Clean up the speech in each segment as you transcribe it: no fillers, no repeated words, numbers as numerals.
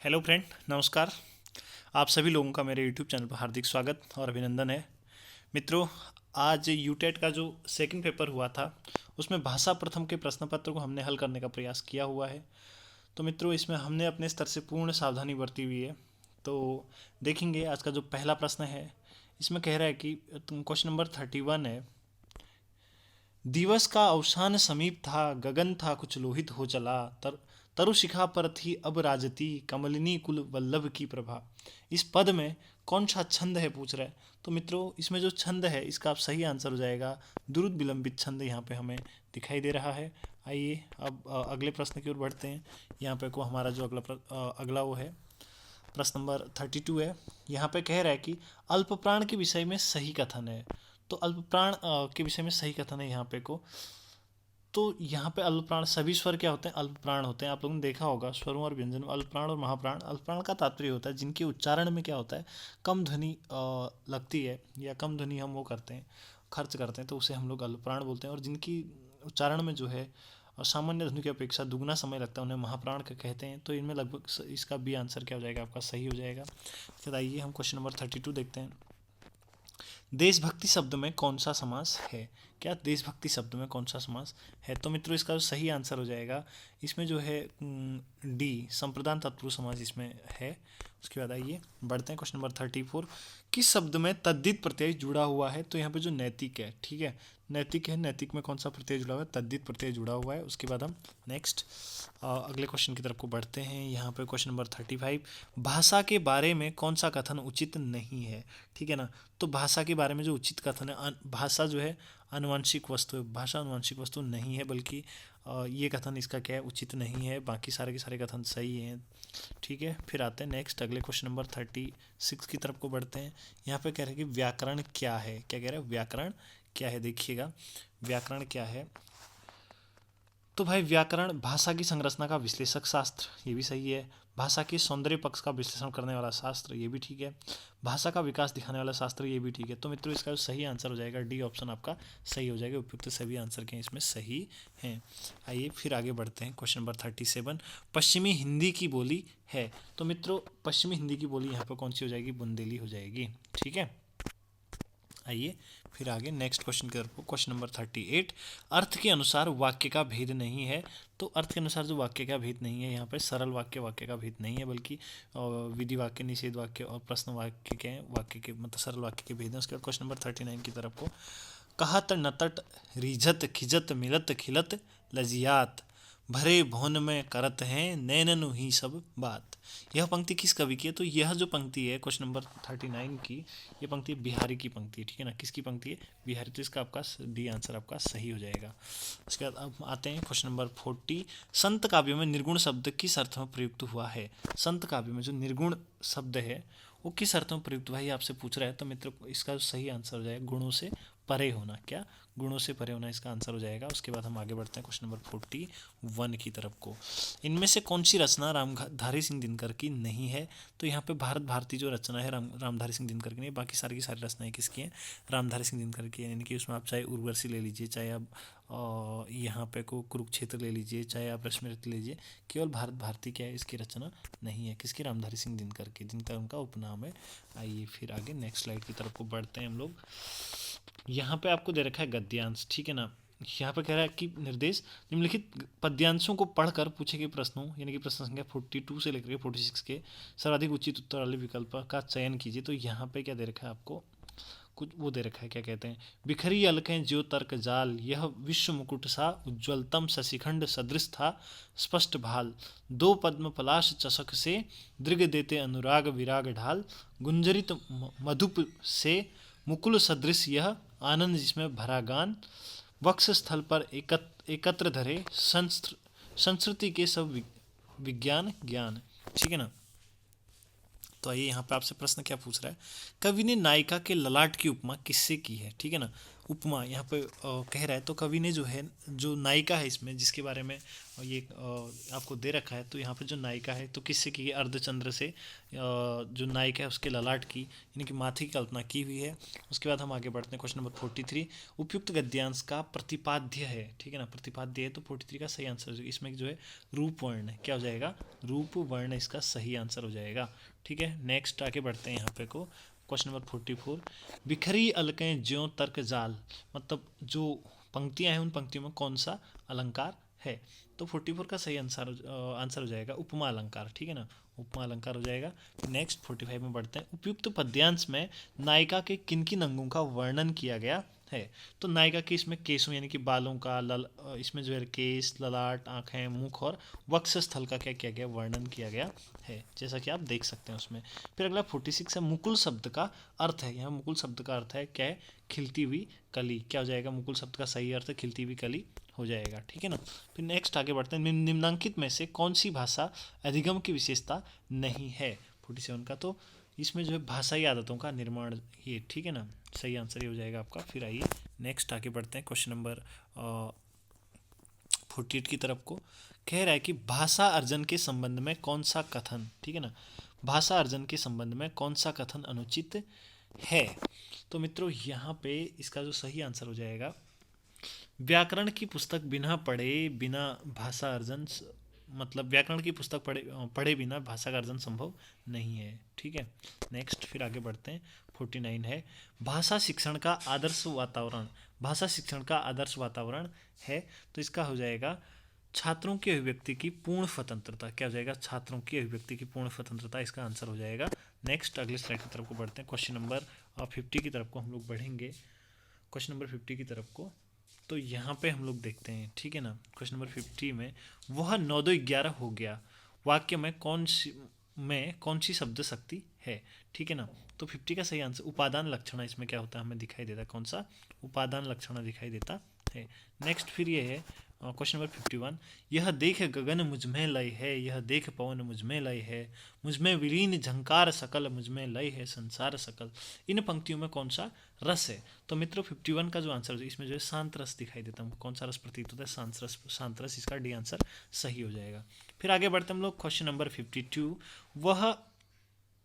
Hello friend, नमस्कार। आप सभी लोगों का मेरे यूट्यूब चैनल पर हार्दिक स्वागत और अभिनंदन है। मित्रों, आज यूटेट का जो सेकंड पेपर हुआ था उसमें भाषा प्रथम के प्रश्न पत्र को हमने हल करने का प्रयास किया हुआ है। तो मित्रों, इसमें हमने अपने स्तर से पूर्ण सावधानी बरती हुई है। तो देखेंगे आज का जो पहला प्रश्न है, इसमें कह रहा है कि क्वेश्चन नंबर 31 है। दिवस का अवसान समीप था, गगन था कुछ लोहित हो चला, तरु शिखा पर थी अब राजती, कमलिनी कुल वल्लभ की प्रभा। इस पद में कौन सा छंद है पूछ रहा है। तो मित्रों, इसमें जो छंद है इसका आप सही आंसर हो जाएगा द्रुत विलंबित छंद यहाँ पे हमें दिखाई दे रहा है। आइए अब अगले प्रश्न की ओर बढ़ते हैं। यहाँ पे को हमारा जो अगला वो है, प्रश्न नंबर 32 है। यहाँ पे कह रहा है कि अल्प प्राण के विषय में सही कथन है। तो अल्प प्राण के विषय में सही कथन है यहाँ पे को। तो यहाँ पे अल्प प्राण, सभी स्वर क्या होते हैं? अल्प प्राण होते हैं। आप लोगों ने देखा होगा स्वरों और व्यंजन में अल्प प्राण और महाप्राण। अल्प प्राण का तात्पर्य होता है जिनके उच्चारण में क्या होता है, कम ध्वनि लगती है या कम ध्वनि हम वो करते हैं, खर्च करते हैं, तो उसे हम लोग अल्प प्राण बोलते हैं। और जिनकी उच्चारण में जो है सामान्य ध्वनि की अपेक्षा दुगना समय लगता है, उन्हें महाप्राण कहते हैं। तो इनमें लगभग इसका बी आंसर क्या हो जाएगा आपका? सही हो जाएगा। फिर आइए हम क्वेश्चन नंबर 32 देखते हैं। देशभक्ति शब्द में कौन सा समास है? क्या देशभक्ति शब्द में कौन सा समास है? तो मित्रों, इसका जो सही आंसर हो जाएगा इसमें जो है डी, संप्रदान तत्पुरुष समास इसमें है। उसके बाद आइए बढ़ते हैं क्वेश्चन नंबर 34। किस शब्द में तद्धित प्रत्यय जुड़ा हुआ है? तो यहाँ पे जो नैतिक है, ठीक है, नैतिक है, नैतिक में कौन सा प्रत्यय जुड़ा हुआ है? तद्धित प्रत्यय जुड़ा हुआ है। उसके बाद हम नेक्स्ट अगले क्वेश्चन की तरफ को बढ़ते हैं। यहाँ पे क्वेश्चन नंबर 35, भाषा के बारे में कौन सा कथन उचित नहीं है? ठीक है ना। तो भाषा के बारे में जो उचित कथन है, भाषा जो है आनुवंशिक वस्तु है, भाषा आनुवंशिक वस्तु नहीं है, बल्कि ये कथन इसका क्या है, उचित नहीं है। बाकी सारे के सारे कथन सही हैं। ठीक है, फिर आते हैं नेक्स्ट अगले क्वेश्चन नंबर 36 की तरफ को बढ़ते हैं। यहाँ पे कह रहे हैं कि व्याकरण क्या है? क्या कह रहे हैं? व्याकरण क्या है? देखिएगा व्याकरण क्या है। तो भाई, व्याकरण भाषा की संरचना का विश्लेषक शास्त्र, ये भी सही है। भाषा के सौंदर्य पक्ष का विश्लेषण करने वाला शास्त्र, ये भी ठीक है। भाषा का विकास दिखाने वाला शास्त्र, ये भी ठीक है। तो मित्रों, इसका जो सही आंसर हो जाएगा डी ऑप्शन आपका सही हो जाएगा। उपयुक्त सभी आंसर के इसमें सही हैं। आइए फिर आगे बढ़ते हैं। क्वेश्चन नंबर 37, पश्चिमी हिंदी की बोली है। तो मित्रों, पश्चिमी हिंदी की बोली यहाँ पर कौन सी हो जाएगी? बुंदेली हो जाएगी। ठीक है, आइए फिर आगे नेक्स्ट क्वेश्चन की तरफ। क्वेश्चन नंबर 38, अर्थ के अनुसार वाक्य का भेद नहीं है। तो अर्थ के अनुसार जो वाक्य का भेद नहीं है, यहाँ पर सरल वाक्य वाक्य का भेद नहीं है, बल्कि विधि वाक्य, निषेध वाक्य और प्रश्न वाक्य के मतलब सरल वाक्य के भेद है। उसके बाद क्वेश्चन नंबर 39 की तरफ को, कहत नतट रिझत खिजत मिलत खिलत लजियात, भरे भवन में करत हैं नैननु ही सब बात। यह पंक्ति किस कवि की है? तो यह जो पंक्ति है क्वेश्चन नंबर 39 की, ये पंक्ति बिहारी की पंक्ति है। ठीक है ना, किसकी पंक्ति है? बिहारी। तो इसका आपका डी आंसर आपका सही हो जाएगा। उसके बाद अब आते हैं क्वेश्चन नंबर 40, संत काव्य में निर्गुण शब्द किस अर्थ में प्रयुक्त हुआ है? संत काव्य में जो निर्गुण शब्द है वो किस अर्थ में प्रयुक्त हुआ है, आपसे पूछ रहा है। तो मित्र, इसका सही आंसर हो जाएगा गुणों से परे होना। क्या? गुणों से परे होना इसका आंसर हो जाएगा। उसके बाद हम आगे बढ़ते हैं क्वेश्चन नंबर 41 की तरफ को। इनमें से कौन सी रचना रामधारी सिंह दिनकर की नहीं है? तो यहाँ पे भारत भारती जो रचना है रामधारी सिंह दिनकर की नहीं, बाकी सारी की सारी रचनाएं किसकी हैं? रामधारी सिंह दिनकर की है। यानी कि उसमें आप चाहे उर्वशी ले लीजिए, चाहे आप यहाँ पे को कुरुक्षेत्र ले लीजिए, चाहे आप रश्मिरथ ले लीजिए, केवल भारत भारती क्या है, इसकी रचना नहीं है। किसकी? रामधारी सिंह दिनकर की, जिनका उनका उपनाम है। आइए फिर आगे नेक्स्ट स्लाइड की तरफ को बढ़ते हैं हम लोग। यहाँ पे आपको दे रखा है गद्यांश, ठीक है ना। यहाँ पे कह रहा है कि निर्देश, निम्नलिखित पद्यांशों को पढ़कर पूछे गए प्रश्नों, यानी कि प्रश्न संख्या 42 से लेकर 46 के सर्वाधिक उचित उत्तर वाले विकल्प का चयन कीजिए। तो यहाँ पे क्या दे रखा है आपको? कुछ वो दे रखा है, क्या कहते हैं, बिखरी अलकें ज्यो तर्क जाल, यह विश्व मुकुट सा उज्ज्वलतम शशिखंड सदृश था स्पष्ट भाल, दो पद्म पलाश चषक से दृग देते अनुराग विराग ढाल, गुंजरित मधुप से मुकुल सदृश यह आनंद जिसमें भरा गान, वक्ष स्थल पर एकत्र धरे संस्कृति के सब विज्ञान ज्ञान। ठीक है ना। तो आइए यहाँ पे आपसे प्रश्न क्या पूछ रहा है, कवि ने नायिका के ललाट की उपमा किससे की है? ठीक है ना। उपमा यहाँ पे कह रहा है, तो कवि ने जो है, जो नायिका है इसमें, जिसके बारे में ये आपको दे रखा है, तो यहाँ पे जो नायिका है तो किससे की, अर्धचंद्र से जो नायिका है उसके ललाट की यानी कि माथे की कल्पना की हुई है। उसके बाद हम आगे बढ़ते हैं, क्वेश्चन नंबर 43, उपयुक्त गद्यांश का प्रतिपाद्य है, ठीक है ना, प्रतिपाद्य है, तो 43 का सही आंसर हो जाएगा, इसमें जो है रूप वर्ण है, क्या हो जाएगा, रूप वर्ण इसका सही आंसर हो जाएगा। ठीक है, नेक्स्ट आगे बढ़ते हैं यहाँ पे को, क्वेश्चन नंबर 44, बिखरी अलकें ज्यों तर्क जाल, मतलब जो पंक्तियां हैं उन पंक्तियों में कौन सा अलंकार है, तो 44 का सही आंसर आंसर हो जाएगा उपमा अलंकार, ठीक है ना, उपमा अलंकार हो जाएगा। नेक्स्ट 45 में बढ़ते हैं, उपयुक्त पद्यांश में नायिका के किन किन अंगों का वर्णन किया गया है, तो नायिका के इसमें केसों यानी कि बालों का इसमें जो है केस, ललाट, आंखें, मुख और वक्षस्थल का क्या किया गया, वर्णन किया गया है, जैसा कि आप देख सकते हैं उसमें। फिर अगला 46 है, मुकुल शब्द का अर्थ है, यहाँ मुकुल शब्द का अर्थ है क्या है, खिलती हुई कली, क्या हो जाएगा, मुकुल शब्द का सही अर्थ खिलती हुई कली हो जाएगा, ठीक है ना। फिर नेक्स्ट आगे बढ़ते हैं, निम्नांकित में से कौन सी भाषा अधिगम की विशेषता नहीं है, 47 का, तो इसमें जो है भाषाई आदतों का निर्माण, ये ठीक है ना, सही आंसर ये हो जाएगा आपका। फिर आइए नेक्स्ट आगे बढ़ते हैं, क्वेश्चन नंबर 48 की तरफ को, कह रहा है कि भाषा अर्जन के संबंध में कौन सा कथन, ठीक है ना, भाषा अर्जन के संबंध में कौन सा कथन अनुचित है, तो मित्रों यहाँ पे इसका जो सही आंसर हो जाएगा, व्याकरण की पुस्तक बिना पढ़े बिना भाषा अर्जन, मतलब व्याकरण की पुस्तक पढ़े बिना भाषा का अर्जन संभव नहीं है, ठीक है। नेक्स्ट फिर आगे बढ़ते हैं, 49 है, भाषा शिक्षण का आदर्श वातावरण, भाषा शिक्षण का आदर्श वातावरण है, तो इसका हो जाएगा छात्रों की अभिव्यक्ति की पूर्ण स्वतंत्रता, क्या हो जाएगा, छात्रों की अभिव्यक्ति की पूर्ण स्वतंत्रता इसका आंसर हो जाएगा। नेक्स्ट अगले स्लाइड की तरफ को बढ़ते हैं, क्वेश्चन नंबर 50 की तरफ को हम लोग बढ़ेंगे, क्वेश्चन नंबर 50 की तरफ को, तो यहाँ पे हम लोग देखते हैं, ठीक है ना, क्वेश्चन नंबर 50 में, वह 9 2 11 हो गया वाक्य में कौन सी शब्द शक्ति है, ठीक है ना, तो 50 का सही आंसर उपादान लक्षण, इसमें क्या होता है हमें दिखाई देता है, कौन सा उपादान लक्षण दिखाई देता है। नेक्स्ट फिर ये है क्वेश्चन नंबर 51, यह देख गगन मुझमें लय है, यह देख पवन मुझमें लय है, मुझमें विलीन झंकार सकल, मुझमें लय है संसार सकल, इन पंक्तियों में कौन सा रस है, तो मित्रों 51 का जो आंसर है इसमें जो है शांत रस दिखाई देता है, कौन सा रस प्रतीत होता है, शांत रस, शांत रस, इसका डी आंसर सही हो जाएगा। फिर आगे बढ़ते हम लोग, क्वेश्चन नंबर 52, वह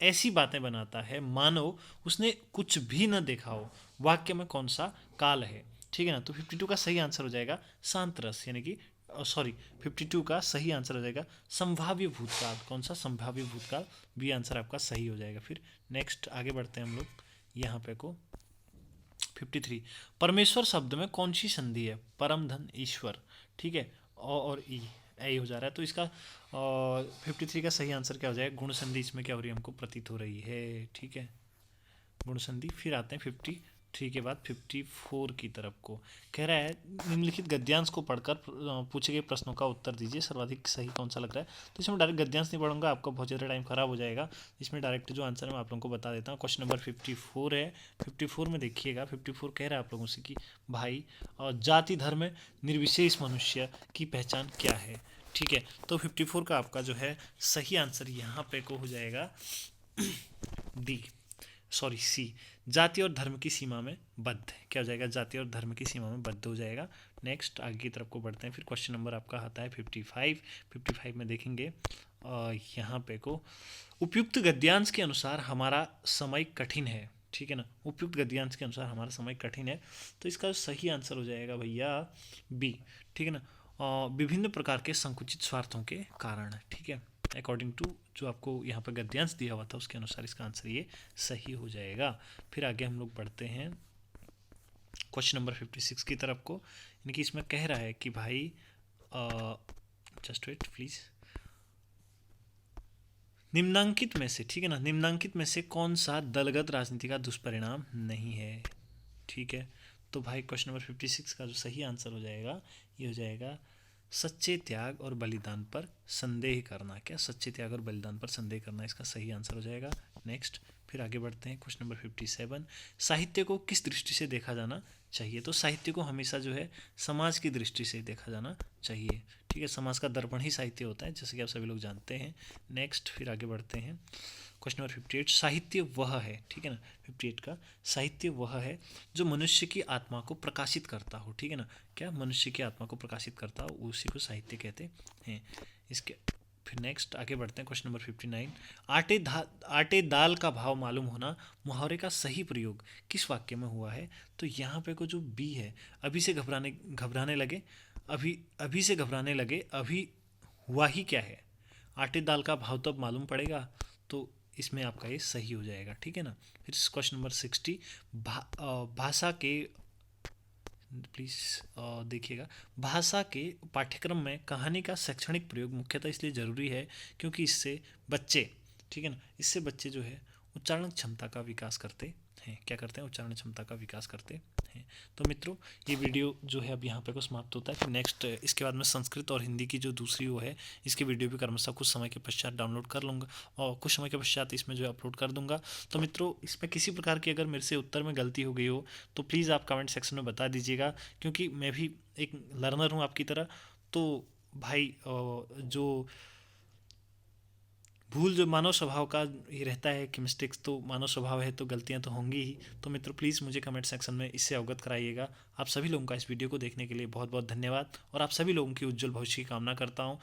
ऐसी बातें बनाता है मानो उसने कुछ भी न देखा हो, वाक्य में कौन सा काल है, ठीक है ना, तो 52 का सही आंसर हो जाएगा शांत रस, यानी कि सॉरी 52 का सही आंसर हो जाएगा संभाव्य भूतकाल, कौन सा संभाव्य भूतकाल, बी आंसर आपका सही हो जाएगा। फिर नेक्स्ट आगे बढ़ते हैं हम लोग यहाँ पे को 53, परमेश्वर शब्द में कौन सी संधि है, परम धन ईश्वर, ठीक है, और ई ऐ हो जा रहा है, तो इसका 53 का सही आंसर क्या हो जाएगा, गुण संधि इसमें क्या हो रही है, हमको प्रतीत हो रही है, ठीक है, गुण संधि। फिर आते हैं 53 के बाद 54 की तरफ को, कह रहा है निम्नलिखित गद्यांश को पढ़कर पूछे गए प्रश्नों का उत्तर दीजिए, सर्वाधिक सही कौन सा लग रहा है, तो इसमें डायरेक्ट गद्यांश नहीं पढ़ूंगा, आपका बहुत ज़्यादा टाइम खराब हो जाएगा, इसमें डायरेक्ट जो आंसर है मैं आप लोगों को बता देता हूँ। क्वेश्चन नंबर 54 है, 54 में देखिएगा, 54 कह रहा है आप लोगों से कि भाई जाति धर्म निर्विशेष मनुष्य की पहचान क्या है, ठीक है, तो 54 का आपका जो है सही आंसर यहाँ पे को हो जाएगा डी, सॉरी सी, जाति और धर्म की सीमा में बद्ध, क्या हो जाएगा, जाति और धर्म की सीमा में बद्ध हो जाएगा। नेक्स्ट आगे की तरफ को बढ़ते हैं, फिर क्वेश्चन नंबर आपका आता है 55 में देखेंगे यहाँ पे को, उपयुक्त गद्यांश के अनुसार हमारा समय कठिन है, ठीक है ना, उपयुक्त गद्यांश के अनुसार हमारा समय कठिन है, तो इसका सही आंसर हो जाएगा भैया बी, ठीक है ना, विभिन्न प्रकार के संकुचित स्वार्थों के कारण, ठीक है, अकॉर्डिंग टू जो आपको यहाँ पर गद्यांश दिया हुआ था उसके अनुसार इसका आंसर ये सही हो जाएगा। फिर आगे हम लोग बढ़ते हैं क्वेश्चन नंबर 56 की तरफ को, यानी कि इसमें कह रहा है कि भाई जस्ट वेट प्लीज, निम्नांकित में से, ठीक है ना, निम्नांकित में से कौन सा दलगत राजनीति का दुष्परिणाम नहीं है, ठीक है, तो भाई क्वेश्चन नंबर 56 का जो सही आंसर हो जाएगा ये हो जाएगा सच्चे त्याग और बलिदान पर संदेह करना, क्या सच्चे त्याग और बलिदान पर संदेह करना इसका सही आंसर हो जाएगा। नेक्स्ट फिर फिर आगे बढ़ते हैं क्वेश्चन नंबर 57। साहित्य को किस दृष्टि से देखा जाना चाहिए? तो साहित्य को हमेशा जो है समाज की दृष्टि से देखा जाना चाहिए। ठीक है, समाज का दर्पण ही साहित्य होता है, जैसे कि आप सभी लोग जानते हैं। नेक्स्ट फिर आगे बढ़ते हैं क्वेश्चन नंबर 58। साहित्य वह है, ठीक है ना, 58 का, साहित्य वह है जो मनुष्य की आत्मा को प्रकाशित करता हो। ठीक है ना, क्या मनुष्य की आत्मा को प्रकाशित करता हो, उसी को साहित्य कहते हैं। इसके फिर नेक्स्ट आगे बढ़ते हैं क्वेश्चन नंबर 59। आटे दाल का भाव मालूम होना मुहावरे का सही प्रयोग किस वाक्य में हुआ है? तो यहाँ पे को जो बी है, अभी से घबराने लगे, अभी से घबराने लगे, अभी हुआ ही क्या है? आटे दाल का भाव तो अब मालूम पड़ेगा, तो इसमें आपका ये सही हो जाएगा। ठीक है ना। फिर क्वेश्चन नंबर 60। भाषा के प्लीज़ देखिएगा, भाषा के पाठ्यक्रम में कहानी का शैक्षणिक प्रयोग मुख्यतः इसलिए ज़रूरी है क्योंकि इससे बच्चे, ठीक है ना, इससे बच्चे जो है उच्चारण क्षमता का विकास करते हैं। क्या करते हैं? उच्चारण क्षमता का विकास करते हैं। तो मित्रों, ये वीडियो जो है अब यहाँ पे को समाप्त होता है। फिर नेक्स्ट इसके बाद में संस्कृत और हिंदी की जो दूसरी वो है, इसके वीडियो भी क्रमशः कुछ समय के पश्चात डाउनलोड कर लूँगा और कुछ समय के पश्चात इसमें जो है अपलोड कर दूँगा। तो मित्रों, इसमें किसी प्रकार की अगर मेरे से उत्तर में गलती हो गई हो तो प्लीज़ आप कमेंट सेक्शन में बता दीजिएगा, क्योंकि मैं भी एक लर्नर हूँ आपकी तरह। तो भाई जो भूल जो मानव स्वभाव का ये रहता है कि मिस्टेक्स तो मानव स्वभाव है, तो गलतियां तो होंगी ही। तो मित्रों, प्लीज़ मुझे कमेंट सेक्शन में इससे अवगत कराइएगा। आप सभी लोगों का इस वीडियो को देखने के लिए बहुत बहुत धन्यवाद और आप सभी लोगों की उज्जवल भविष्य की कामना करता हूँ।